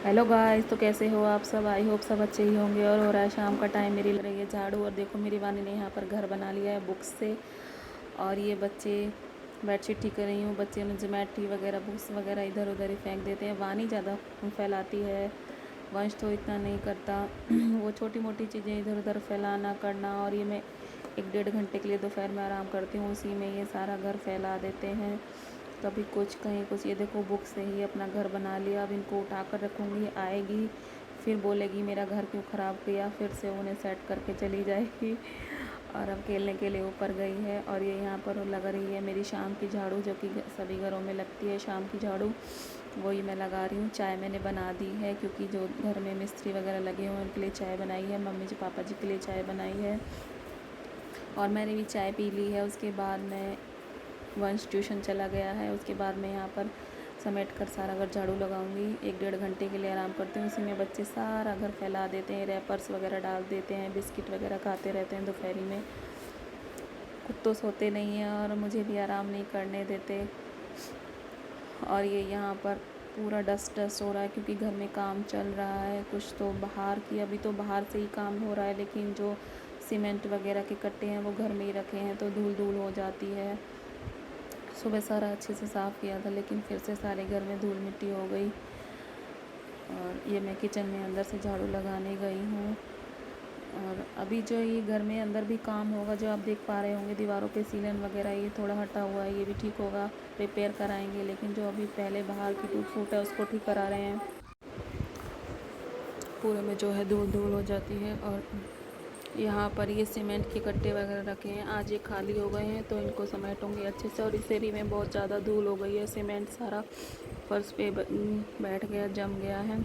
Hello guys, तो कैसे हो आप सब। आई होप सब अच्छे ही होंगे। और हो रहा है शाम का टाइम, मेरी लग रही है झाड़ू। और देखो मेरी वानी ने यहाँ पर घर बना लिया है बुक्स से। और ये बच्चे बेडशीट ठीक कर रही हूँ। बच्चे ने ज्योमेट्री वगैरह बुक्स वगैरह इधर उधर ही फेंक देते हैं। वानी ज़्यादा फैलाती है, वंश तो इतना नहीं करता। वो छोटी मोटी चीज़ें इधर उधर फैलाना करना। और ये मैं 1-1.5 घंटे के लिए दोपहर में आराम करती हूँ, उसी में ये सारा घर फैला देते हैं। कभी कुछ कहीं कुछ। ये देखो बुक से ही अपना घर बना लिया। अब इनको उठा कर रखूँगी, आएगी फिर बोलेगी मेरा घर क्यों ख़राब किया, फिर से उन्हें सेट करके चली जाएगी। और अब खेलने के लिए ऊपर गई है। और ये यहाँ पर लग रही है मेरी शाम की झाड़ू, जो कि सभी घरों में लगती है शाम की झाड़ू, वही मैं लगा रही हूँ। चाय मैंने बना दी है, क्योंकि जो घर में मिस्त्री वगैरह लगे हुए हैं उनके लिए चाय बनाई है। मम्मी जी पापा जी के लिए चाय बनाई है, और मैंने भी चाय पी ली है। उसके बाद मैं वंश ट्यूशन चला गया है। उसके बाद मैं यहाँ पर समेट कर सारा घर झाड़ू लगाऊंगी। 1-1.5 घंटे के लिए आराम करती हूँ। उसी में बच्चे सारा घर फैला देते हैं, रैपर्स वगैरह डाल देते हैं, बिस्किट वगैरह खाते रहते हैं दोपहरी में। खुद तो सोते नहीं हैं और मुझे भी आराम नहीं करने देते। और ये यहाँ पर पूरा डस्ट डस्ट हो रहा है, क्योंकि घर में काम चल रहा है। कुछ तो बाहर की, अभी तो बाहर से ही काम हो रहा है, लेकिन जो सीमेंट वगैरह के कट्टे हैं वो घर में ही रखे हैं, तो धूल धूल हो जाती है। सुबह सारा अच्छे से साफ़ किया था, लेकिन फिर से सारे घर में धूल मिट्टी हो गई। और ये मैं किचन में अंदर से झाड़ू लगाने गई हूँ। और अभी जो ये घर में अंदर भी काम होगा, जो आप देख पा रहे होंगे दीवारों पे सीलन वगैरह ये थोड़ा हटा हुआ है, ये भी ठीक होगा, रिपेयर कराएंगे। लेकिन जो अभी पहले बाहर की टूट फूट है उसको ठीक करा रहे हैं। पूरे में जो है धूल धूल हो जाती है। और यहाँ पर ये सीमेंट के कट्टे वगैरह रखे हैं, आज ये खाली हो गए हैं तो इनको समेटूंगी अच्छे से। और इस एरिया में बहुत ज़्यादा धूल हो गई है, सीमेंट सारा फर्श पे बैठ गया, जम गया है,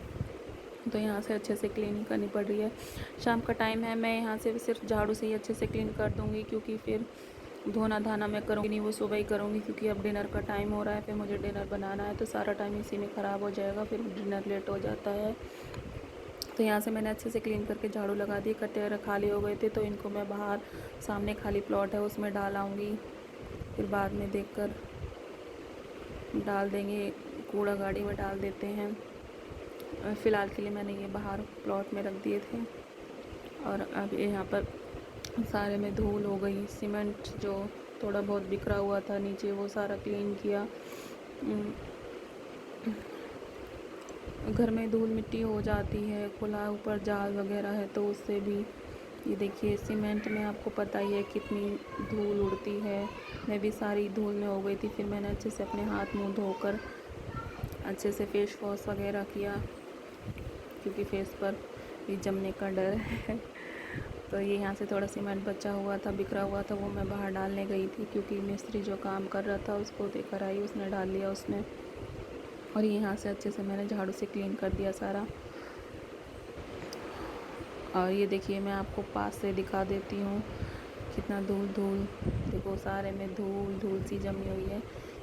तो यहाँ से अच्छे से क्लीनिंग करनी पड़ रही है। शाम का टाइम है, मैं यहाँ से सिर्फ झाड़ू से ही अच्छे से क्लीन कर दूँगी, क्योंकि फिर धोना धाना मैं करूँगी नहीं, वो सुबह ही करूँगी, क्योंकि अब डिनर का टाइम हो रहा है। फिर मुझे डिनर बनाना है, तो सारा टाइम इसी में ख़राब हो जाएगा, फिर डिनर लेट हो जाता है। तो यहाँ से मैंने अच्छे से क्लीन करके झाड़ू लगा दी। कट्टे वगैरह खाली हो गए थे, तो इनको मैं बाहर सामने खाली प्लॉट है उसमें डाल आऊँगी, फिर बाद में देखकर डाल देंगे, कूड़ा गाड़ी में डाल देते हैं। फ़िलहाल के लिए मैंने ये बाहर प्लॉट में रख दिए थे। और अब यहाँ पर सारे में धूल हो गई। सीमेंट जो थोड़ा बहुत बिखरा हुआ था नीचे, वो सारा क्लीन किया। घर में धूल मिट्टी हो जाती है, खुला ऊपर जाल वगैरह है, तो उससे भी ये देखिए सीमेंट में आपको पता ही है कितनी धूल उड़ती है। मैं भी सारी धूल में हो गई थी। फिर मैंने अच्छे से अपने हाथ मुंह धोकर अच्छे से फेस वॉश वगैरह किया, क्योंकि फेस पर भी जमने का डर है। तो ये यहाँ से थोड़ा सीमेंट बचा हुआ था, बिखरा हुआ था, वो मैं बाहर डालने गई थी, क्योंकि मिस्त्री जो काम कर रहा था उसको देकर आई, उसने डाल लिया उसमें। और यहाँ से अच्छे से मैंने झाड़ू से क्लीन कर दिया सारा। और ये देखिए मैं आपको पास से दिखा देती हूँ कितना धूल धूल, देखो सारे में धूल धूल सी जमी हुई है।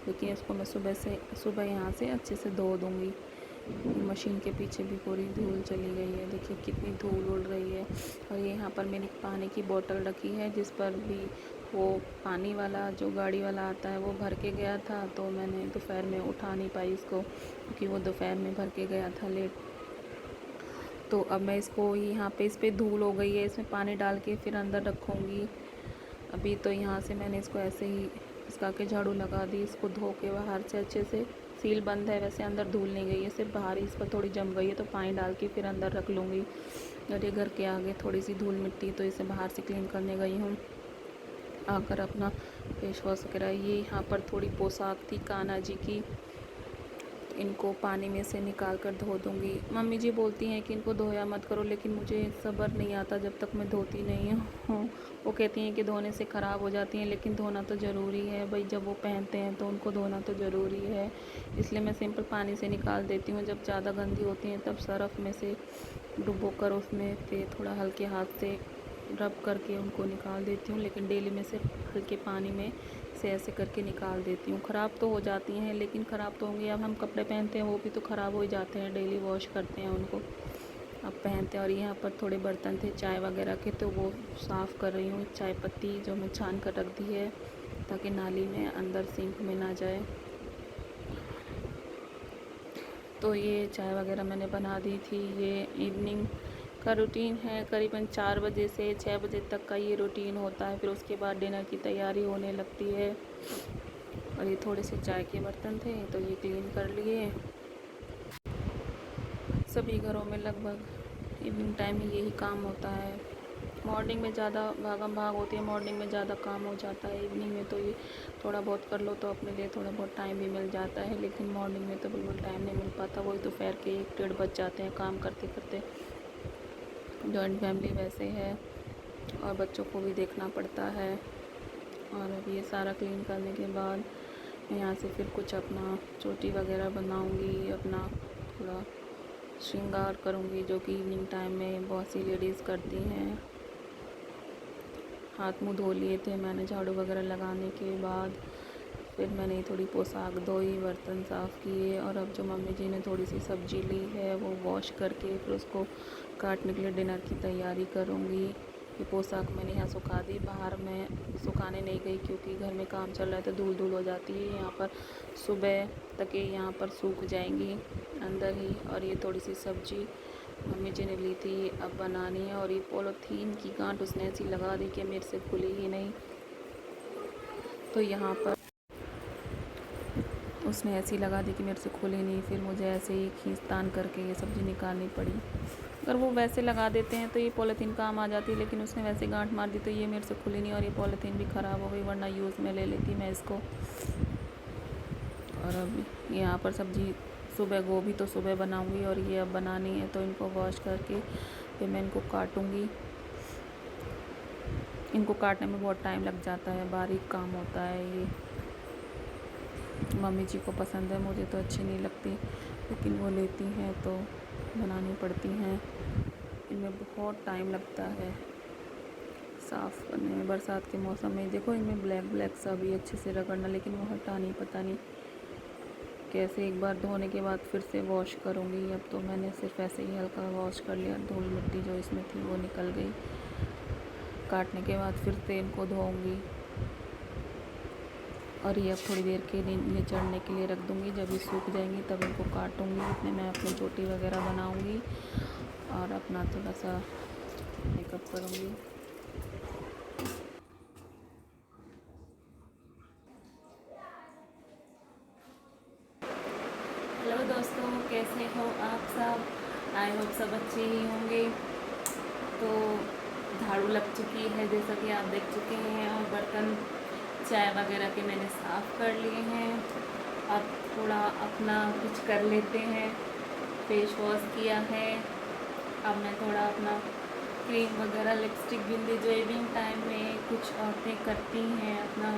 लेकिन इसको मैं सुबह यहाँ से अच्छे से धो दूँगी। मशीन के पीछे भी पूरी धूल चली गई है, देखिए कितनी धूल उड़ रही है। और यहाँ पर मैंने पानी की बोतल रखी है, जिस पर भी वो पानी वाला जो गाड़ी वाला आता है वो भर के गया था, तो मैंने दोपहर में उठा नहीं पाई इसको, क्योंकि वो दोपहर में भर के गया था लेट। तो अब मैं इसको यहाँ पे, इस पर धूल हो गई है, इसमें पानी डाल के फिर अंदर रखूँगी। अभी तो यहाँ से मैंने इसको ऐसे ही इसका के झाड़ू लगा दी, इसको धो के बाहर से अच्छे से, सील बंद है वैसे, अंदर धूल नहीं गई है, सिर्फ बाहर ही इस पर थोड़ी जम गई है, तो पानी डाल के फिर अंदर रख लूँगी। और ये घर के आगे थोड़ी सी धूल मिट्टी, तो इसे बाहर से क्लीन करने गई हूँ आकर अपना फेस वॉश वगैरह। ये यहाँ पर थोड़ी पोशाक थी कान्हा जी की, इनको पानी में से निकाल कर धो दूँगी। मम्मी जी बोलती हैं कि इनको धोया मत करो, लेकिन मुझे सब्र नहीं आता जब तक मैं धोती नहीं हूँ। वो कहती हैं कि धोने से ख़राब हो जाती हैं, लेकिन धोना तो ज़रूरी है भाई, जब वो पहनते हैं तो उनको धोना तो ज़रूरी है। इसलिए मैं सिंपल पानी से निकाल देती हूँ। जब ज़्यादा गंदी होती हैं तब सरफ़ में से डुबो कर उसमें फिर थोड़ा हल्के हाथ से रब करके उनको निकाल देती हूँ, लेकिन डेली में सिर्फ हल्के पानी में से ऐसे करके निकाल देती हूँ। ख़राब तो हो जाती हैं, लेकिन ख़राब तो होंगी, अब हम कपड़े पहनते हैं वो भी तो ख़राब हो ही जाते हैं, डेली वॉश करते हैं उनको, अब पहनते हैं। और यहाँ पर थोड़े बर्तन थे चाय वगैरह के, तो वो साफ़ कर रही हूँ। चाय पत्ती जो मैं छान कर रख दी है, ताकि नाली में अंदर सिंक में ना जाए। तो ये चाय वगैरह मैंने बना दी थी। ये इवनिंग का रूटीन है, करीबन 4 बजे से 6 बजे तक का ये रूटीन होता है। फिर उसके बाद डिनर की तैयारी होने लगती है। और ये थोड़े से चाय के बर्तन थे तो ये क्लीन कर लिए। सभी घरों में लगभग इवनिंग टाइम में यही काम होता है। मॉर्निंग में ज़्यादा भागम भाग होती है, मॉर्निंग में ज़्यादा काम हो जाता है। इवनिंग में तो ये थोड़ा बहुत कर लो तो अपने लिए थोड़ा बहुत टाइम भी मिल जाता है, लेकिन मॉर्निंग में तो बिल्कुल टाइम नहीं मिल पाता। वही दोपहर के 1 डेढ़ बज जाते हैं काम करते करते। जॉइंट फैमिली वैसे है और बच्चों को भी देखना पड़ता है। और अब ये सारा क्लीन करने के बाद मैं यहाँ से फिर कुछ अपना चोटी वगैरह बनाऊँगी, अपना थोड़ा श्रृंगार करूँगी, जो कि इवनिंग टाइम में बहुत सी लेडीज़ करती हैं। हाथ मुँह धो लिए थे मैंने झाड़ू वगैरह लगाने के बाद। फिर मैंने थोड़ी पोशाक धोई, बर्तन साफ़ किए। और अब जो मम्मी जी ने थोड़ी सी सब्ज़ी ली है वो वॉश करके फिर उसको काटने के लिए डिनर की तैयारी करूँगी। ये पोशाक मैंने यहाँ सुखा दी, बाहर मैं सुखाने नहीं गई क्योंकि घर में काम चल रहा है तो धूल धूल हो जाती है। यहाँ पर सुबह तक ये यहाँ पर सूख जाएंगी अंदर ही। और ये थोड़ी सी सब्ज़ी मम्मी जी ने ली थी, अब बनानी है। और ये पॉलीथीन की गांठ उसने ऐसी लगा दी कि मेरे से खुली ही नहीं। तो यहाँ पर उसने ऐसी लगा दी कि मेरे से खुली नहीं। फिर मुझे ऐसे ही खींचतान करके ये सब्ज़ी निकालनी पड़ी। अगर वो वैसे लगा देते हैं तो ये पॉलीथीन काम आ जाती है, लेकिन उसने वैसे गांठ मार दी तो ये मेरे से खुली नहीं और ये पॉलीथीन भी ख़राब हो गई, वरना यूज़ में ले लेती मैं इसको। और अब यहाँ पर सब्ज़ी सुबह गोभी तो सुबह बनाऊंगी और ये अब बनानी है, तो इनको वॉश करके फिर मैं इनको काटूंगी। इनको काटने में बहुत टाइम लग जाता है, बारीक काम होता है ये। मम्मी जी को पसंद है, मुझे तो अच्छी नहीं लगती, लेकिन वो लेती हैं तो बनानी पड़ती हैं। इनमें बहुत टाइम लगता है साफ़ करने में। बरसात के मौसम में देखो इनमें ब्लैक ब्लैक सा भी अच्छे से रगड़ना, लेकिन वो हटा नहीं, पता नहीं कैसे। एक बार धोने के बाद फिर से वॉश करूँगी। अब तो मैंने सिर्फ ऐसे ही हल्का वॉश कर लिया, धूल मिट्टी जो इसमें थी वो निकल गई। काटने के बाद फिर से इनको धोऊँगी और ये अब थोड़ी देर के लिए चढ़ने के लिए रख दूँगी। जब ये सूख जाएंगी तब इनको काटूँगी। इतने मैं अपनी चोटी वगैरह बनाऊँगी और अपना थोड़ा सा मेकअप करूँगी। हेलो दोस्तों, कैसे हो आप सब? आई होप सब अच्छे ही होंगे। तो झाड़ू लग चुकी है जैसा कि आप देख चुके हैं, और बर्तन चाय वगैरह के मैंने साफ़ कर लिए हैं। अब थोड़ा अपना कुछ कर लेते हैं। फेस वॉश किया है, अब मैं थोड़ा अपना क्रीम वगैरह, लिपस्टिक, बिंदी जो इवनिंग टाइम में कुछ औरतें करती हैं, अपना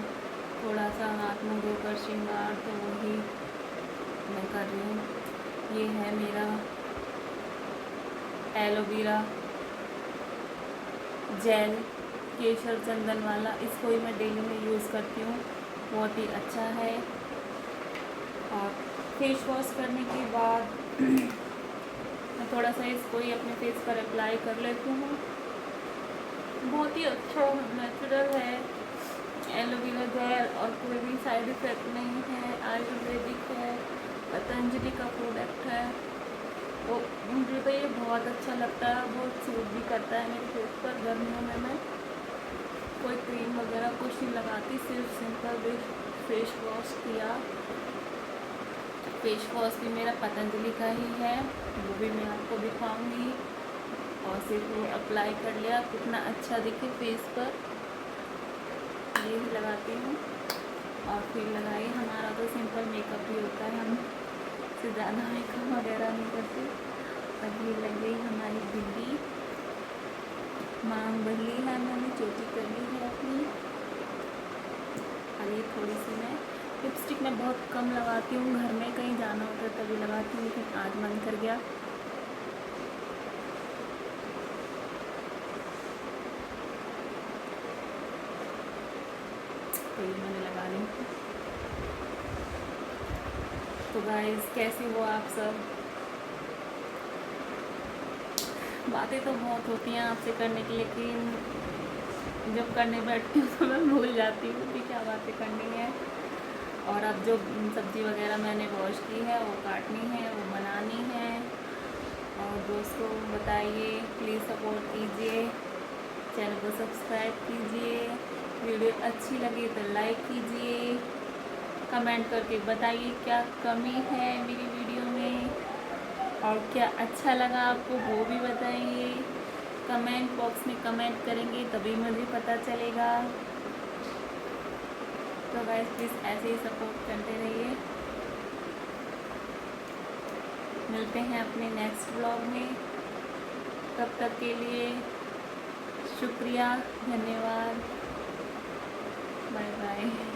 थोड़ा सा हाथ मुँह धोकर श्रृंगार, तो वही मैं कर रही हूँ। ये है मेरा एलोवेरा जेल केशर चंदन वाला, इसको ही मैं डेली में यूज़ करती हूँ, बहुत ही अच्छा है। और फेस वॉश करने के बाद मैं थोड़ा सा इसको ही अपने फेस पर अप्लाई कर लेती हूँ। बहुत ही अच्छा नेचुरल है एलोवेरा जेल, और कोई भी साइड इफ़ेक्ट नहीं है, आयुर्वेदिक है, पतंजलि का प्रोडक्ट है। तो मुझे तो ये बहुत अच्छा लगता है, बहुत सूट भी करता है मेरे फेस पर। गर्मियों में मैं कोई क्रीम वगैरह कुछ नहीं लगाती, सिर्फ सिंपल फेस वॉश किया। फेस वॉश भी मेरा पतंजलि का ही है, वो भी मैं आपको दिखाऊंगी। और सिर्फ वो अप्लाई कर लिया, कितना अच्छा दिखे फेस पर, ये ही लगाती हूँ। और फिर लगाई, हमारा तो सिंपल मेकअप ही होता है, हम से ज़्यादा मेकअप वगैरह नहीं करते। अब ये लग गई हमारी बिंदी, मांग भर ली है मैंने, चोटी कर ली है अपनी। और ये थोड़ी सी मैं लिपस्टिक में बहुत कम लगाती हूँ, घर में कहीं जाना होता है तभी लगाती हूँ, लेकिन आज मन कर गया। तो ये मैंने लगा ली। तो गाइस, कैसे हो आप सब? बातें तो बहुत होती हैं आपसे करने की, लेकिन जब करने बैठती हूँ तो मैं भूल जाती हूँ कि क्या बातें करनी है। और अब जो सब्ज़ी वगैरह मैंने वॉश की है वो काटनी है, वो बनानी है। और दोस्तों बताइए, प्लीज़ सपोर्ट कीजिए, चैनल को सब्सक्राइब कीजिए, वीडियो अच्छी लगी तो लाइक कीजिए, कमेंट करके बताइए क्या कमी है मेरी वीडियो में और क्या अच्छा लगा आपको वो भी बताइए। कमेंट बॉक्स में कमेंट करेंगे तभी मुझे पता चलेगा। तो गाइस प्लीज़ ऐसे ही सपोर्ट करते रहिए। मिलते हैं अपने नेक्स्ट व्लॉग में, तब तक के लिए शुक्रिया, धन्यवाद, बाय बाय।